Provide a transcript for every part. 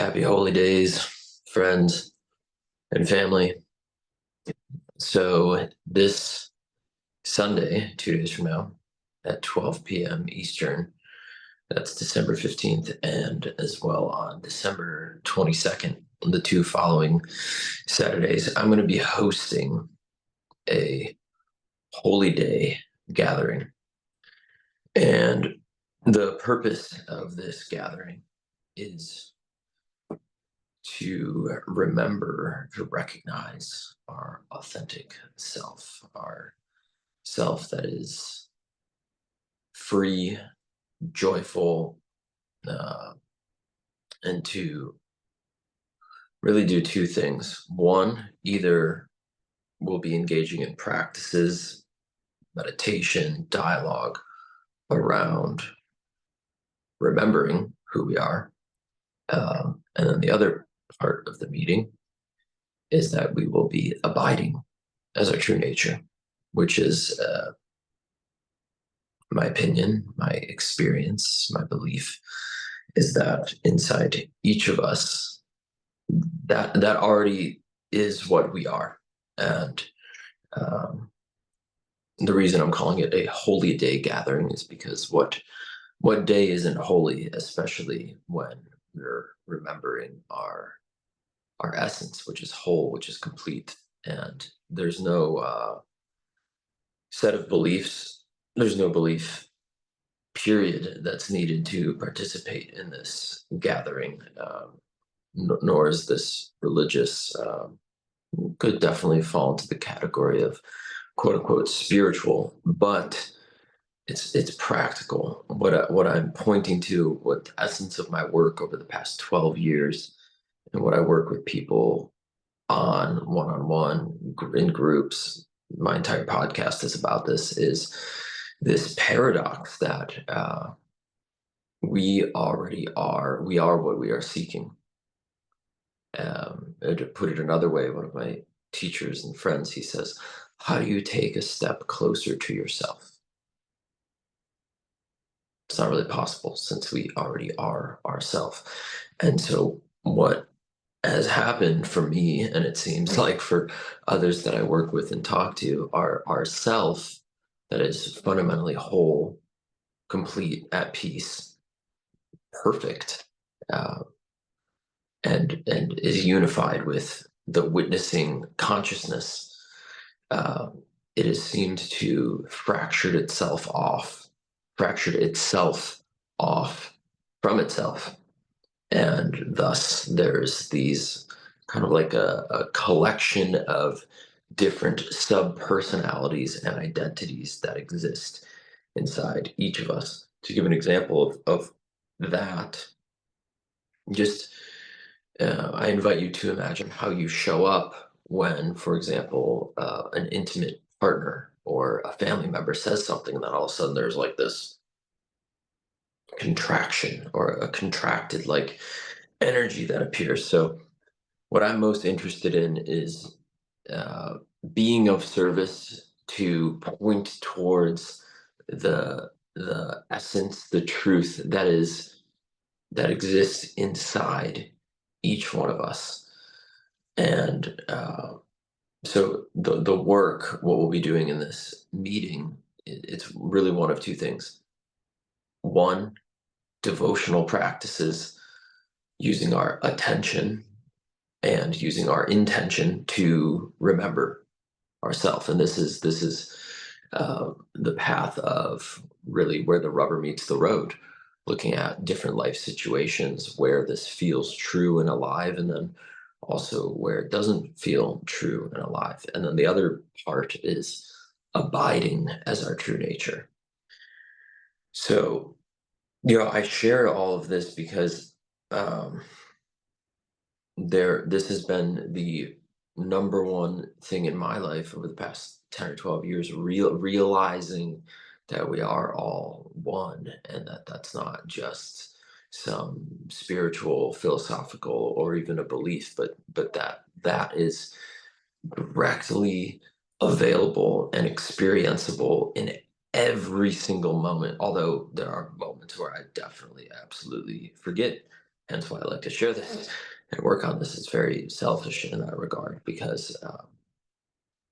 Happy holy days, friends and family. So this Sunday, 2 days from now, at 12 p.m. Eastern, that's December 15th, and as well on December 22nd, the two following Saturdays, I'm going to be hosting a holy day gathering. And the purpose of this gathering is to remember to recognize our authentic self, our self that is free, joyful, uh, and to really do two things. One, either we'll be engaging in practices, meditation, dialogue around remembering who we are. And then the other part of the meeting is that we will be abiding as our true nature, which is my opinion, my experience, my belief is that inside each of us, that already is what we are. And um, the reason I'm calling it a holy day gathering is because what day isn't holy, especially when we're remembering our essence, which is whole, which is complete, and there's no set of beliefs. There's no belief period that's needed to participate in this gathering, nor is this religious. Could definitely fall into the category of quote unquote spiritual, but it's practical. What I'm pointing to, what the essence of my work over the past 12 years, and what I work with people on one-on-one in groups. My entire podcast is about this. Is this paradox that we already are. We are what we are seeking. And to put it another way, one of my teachers and friends, he says, "How do you take a step closer to yourself?" It's not really possible since we already are ourself. And so, what has happened for me, and it seems like for others that I work with and talk to, are our self that is fundamentally whole, complete, at peace, perfect, uh, and is unified with the witnessing consciousness. Uh, it has seemed to fractured itself off from itself. And thus there's these kind of like a collection of different sub-personalities and identities that exist inside each of us. To give an example of that, just I invite you to imagine how you show up when, for example, an intimate partner or a family member says something, and then all of a sudden there's like this contraction or a contracted like energy that appears. So what I'm most interested in is uh, being of service to point towards the essence, the truth that exists inside each one of us. And so the work, what we'll be doing in this meeting, it's really one of two things. One, devotional practices using our attention and using our intention to remember ourselves. And this is the path of really where the rubber meets the road, looking at different life situations where this feels true and alive, and then also where it doesn't feel true and alive. And then the other part is abiding as our true nature. So, I share all of this because um, this has been the number one thing in my life over the past 10 or 12 years, realizing that we are all one, and that that's not just some spiritual, philosophical, or even a belief, but that is directly available and experienceable in every single moment. Although there are moments where I definitely absolutely forget hence why I like to share this and work on this. It's very selfish in that regard because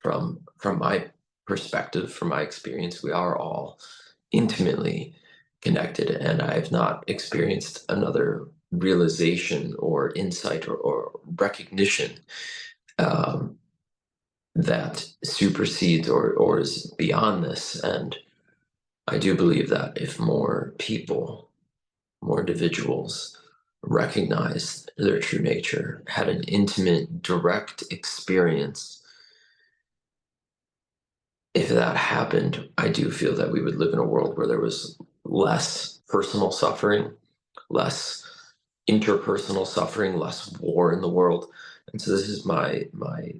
from my perspective, from my experience, we are all intimately connected, and I've not experienced another realization or insight or recognition um, that supersedes or is beyond this. And I do believe that if more people, more individuals recognized their true nature, had an intimate, direct experience, if that happened, I do feel that we would live in a world where there was less personal suffering, less interpersonal suffering, less war in the world. And so this is my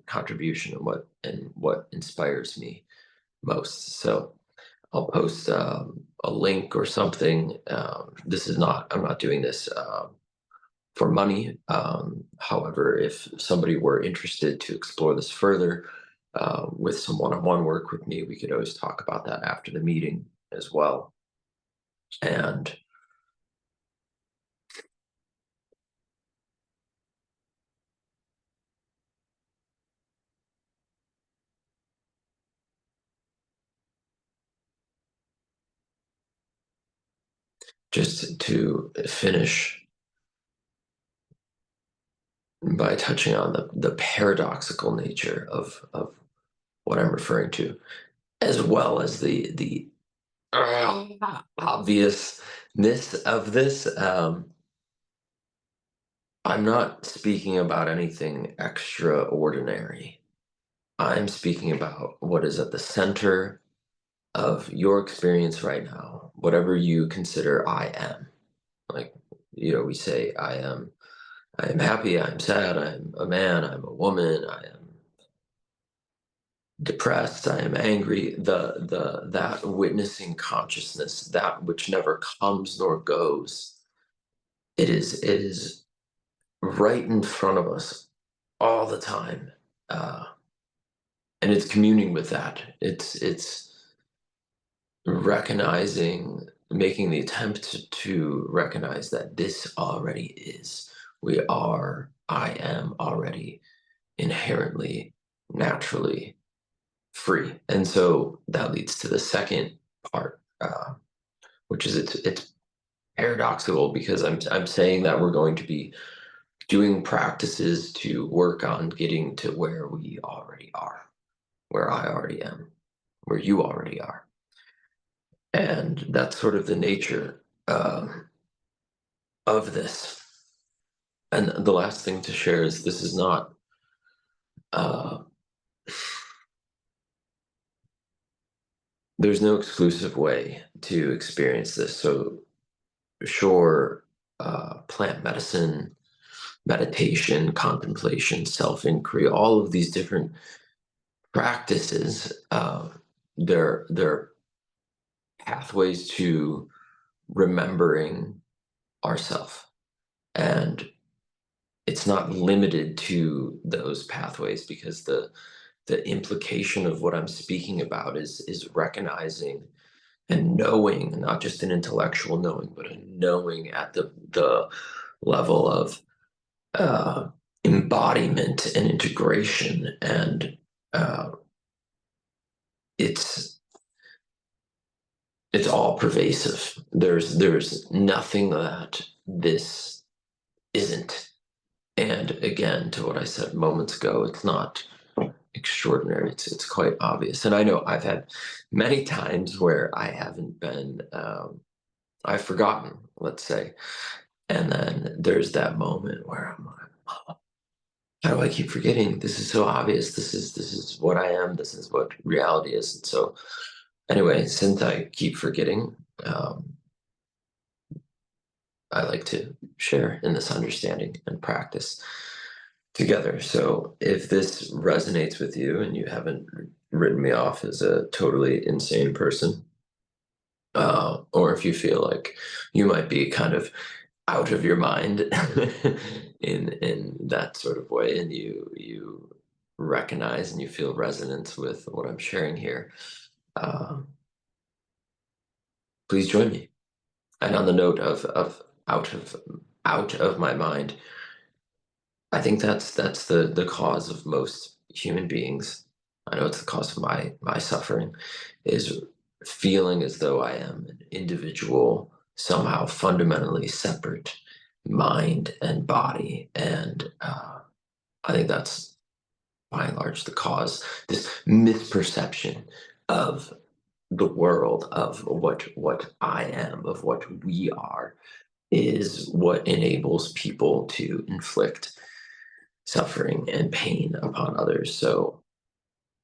contribution and what inspires me most. So I'll post a link or something. This is not, I'm not doing this for money. However, if somebody were interested to explore this further with some one-on-one work with me, we could always talk about that after the meeting as well. And just to finish by touching on the paradoxical nature of what I'm referring to, as well as the obviousness of this. I'm not speaking about anything extraordinary. I'm speaking about what is at the center of your experience right now, whatever you consider I am. Like, we say I am happy, I'm sad, I'm a man, I'm a woman, I am depressed, I am angry. The that witnessing consciousness, that which never comes nor goes, it is right in front of us all the time. Uh, and it's communing with that. It's recognizing, making the attempt to recognize that this already is. We are, I am already inherently, naturally free. And so that leads to the second part, which is it's paradoxical because I'm saying that we're going to be doing practices to work on getting to where we already are, where I already am, where you already are. And that's sort of the nature of this. And the last thing to share is this is not, uh, there's no exclusive way to experience this. So, sure, plant medicine, meditation, contemplation, self inquiry, all of these different practices, they're pathways to remembering ourself. And it's not limited to those pathways because the implication of what I'm speaking about is recognizing and knowing, not just an intellectual knowing, but a knowing at the level of uh, embodiment and integration. And uh, it's it's all pervasive. There's nothing that this isn't. And again, to what I said moments ago, it's not extraordinary. It's quite obvious. And I know I've had many times where I haven't been, I've forgotten, let's say, and then there's that moment where I'm like, "Oh, how do I keep forgetting? This is so obvious. This is what I am. This is what reality is." And so, anyway, since I keep forgetting, I like to share in this understanding and practice together. So if this resonates with you and you haven't written me off as a totally insane person, or if you feel like you might be kind of out of your mind in that sort of way, and you recognize and you feel resonance with what I'm sharing here, uh, please join me. And on the note of out of out of my mind. I think that's the cause of most human beings. I know it's the cause of my suffering, is feeling as though I am an individual, somehow fundamentally separate mind and body, and I think that's by and large the cause. This misperception of the world, of what I am, of what we are, is what enables people to inflict suffering and pain upon others. So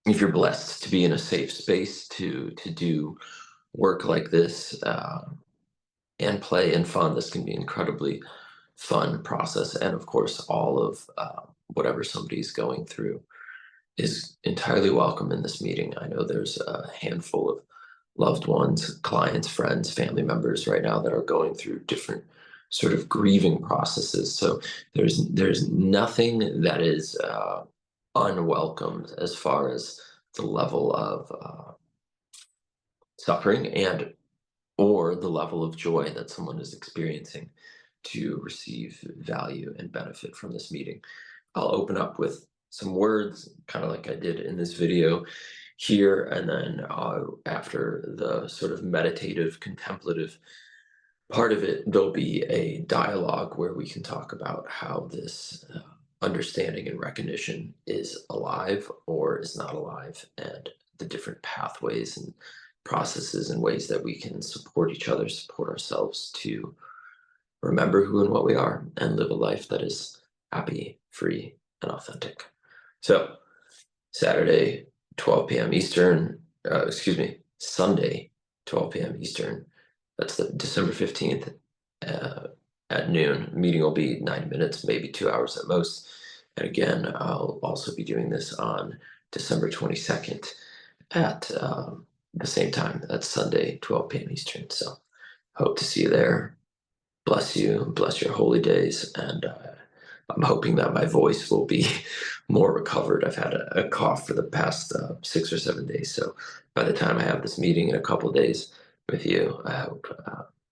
if you're blessed to be in a safe space to do work like this, and play and fun, this can be incredibly fun process. And of course, all of whatever somebody's going through is entirely welcome in this meeting. I know there's a handful of loved ones, clients, friends, family members right now that are going through different sort of grieving processes. So there's nothing that is unwelcomed as far as the level of suffering and or the level of joy that someone is experiencing to receive value and benefit from this meeting. I'll open up with some words, kind of like I did in this video here, and then after the sort of meditative, contemplative part of it, there'll be a dialogue where we can talk about how this understanding and recognition is alive or is not alive, and the different pathways and processes and ways that we can support each other, support ourselves to remember who and what we are and live a life that is happy, free, and authentic. So, Saturday, 12 p.m. Eastern, Sunday, 12 p.m. Eastern. That's the December 15th at noon. Meeting will be 90 minutes, maybe 2 hours at most. And again, I'll also be doing this on December 22nd at the same time. That's Sunday, 12 p.m. Eastern. So, hope to see you there. Bless you, bless your holy days, and I'm hoping that my voice will be more recovered. I've had a cough for the past 6 or 7 days, so by the time I have this meeting in a couple days with you, I hope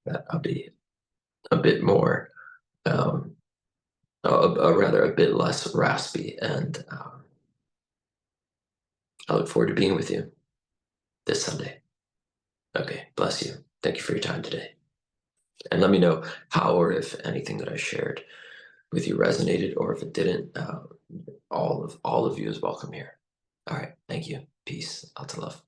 that I'll be a bit more, rather a bit less raspy, and I look forward to being with you this Sunday. Okay, bless you. Thank you for your time today, and let me know how or if anything that I shared with you resonated, or if it didn't. All of you is welcome here. All right, thank you. Peace. Lots of love.